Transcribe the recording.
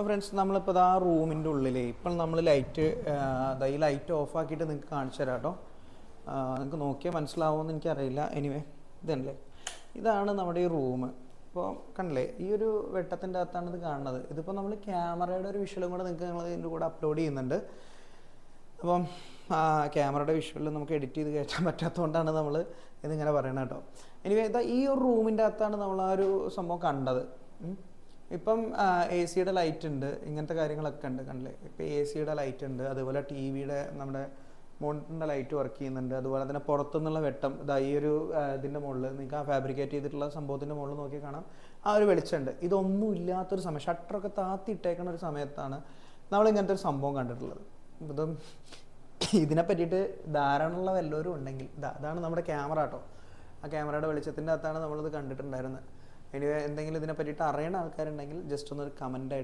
Friends നമ്മളിപ്പോൾ ആ റൂമിൻ്റെ ഉള്ളിൽ ഇപ്പം നമ്മൾ ലൈറ്റ് ഈ ലൈറ്റ് ഓഫ് ആക്കിയിട്ട് നിങ്ങൾക്ക് കാണിച്ചു തരാം കേട്ടോ. നിങ്ങൾക്ക് നോക്കിയാൽ മനസ്സിലാവുമെന്ന് എനിക്കറിയില്ല. എനിവേ ഇതല്ലേ, ഇതാണ് നമ്മുടെ ഈ റൂം. ഇപ്പോൾ കണ്ടില്ലേ, ഈ ഒരു വെട്ടത്തിൻ്റെ അകത്താണ് ഇത് കാണുന്നത്. ഇതിപ്പോൾ നമ്മൾ ക്യാമറയുടെ ഒരു വിഷ്വലും കൂടെ നിങ്ങൾക്ക് ഞങ്ങൾ ഇതിൻ്റെ കൂടെ അപ്ലോഡ് ചെയ്യുന്നുണ്ട്. അപ്പം ക്യാമറയുടെ വിഷ്വലിൽ നമുക്ക് എഡിറ്റ് ചെയ്ത് കയറ്റാൻ പറ്റാത്തതുകൊണ്ടാണ് നമ്മൾ ഇതിങ്ങനെ പറയണത് കേട്ടോ. എനിവേ ഇതാ ഈ ഒരു റൂമിൻ്റെ അകത്താണ് നമ്മൾ ആ ഒരു സംഭവം കണ്ടത്. ഇപ്പം എ സിയുടെ ലൈറ്റ് ഉണ്ട്, ഇങ്ങനത്തെ കാര്യങ്ങളൊക്കെ ഉണ്ട്. കണ്ടില്ലേ, ഇപ്പോൾ എ സിയുടെ ലൈറ്റ് ഉണ്ട്, അതുപോലെ ടി വിയുടെ നമ്മുടെ മോണിറ്ററിൻ്റെ ലൈറ്റ് വർക്ക് ചെയ്യുന്നുണ്ട്. അതുപോലെ തന്നെ പുറത്തുനിന്നുള്ള വെട്ടം ഇതാ ഈ ഒരു ഇതിൻ്റെ മുകളിൽ നിങ്ങൾക്ക് ആ ഫാബ്രിക്കേറ്റ് ചെയ്തിട്ടുള്ള സംഭവത്തിൻ്റെ മുകളിൽ നോക്കി കാണാം, ആ ഒരു വെളിച്ചമുണ്ട്. ഇതൊന്നും ഇല്ലാത്തൊരു സമയം, ഷട്ടറൊക്കെ താത്തി ഇട്ടേക്കുന്ന ഒരു സമയത്താണ് നമ്മൾ ഇങ്ങനത്തെ ഒരു സംഭവം കണ്ടിട്ടുള്ളത്. ഇതും ഇതിനെ പറ്റിയിട്ട് ധാരണയുള്ള വല്ലവരും ഉണ്ടെങ്കിൽ അതാണ് നമ്മുടെ ക്യാമറ കേട്ടോ. ആ ക്യാമറയുടെ വെളിച്ചത്തിൻ്റെ അകത്താണ് നമ്മളിത് കണ്ടിട്ടുണ്ടായിരുന്നത്. ഇനി എന്തെങ്കിലും ഇതിനെ പറ്റിയിട്ട് അറിയണ ആൾക്കാരുണ്ടെങ്കിൽ ജസ്റ്റ് ഒന്ന് കമൻ്റ് ആയിട്ട്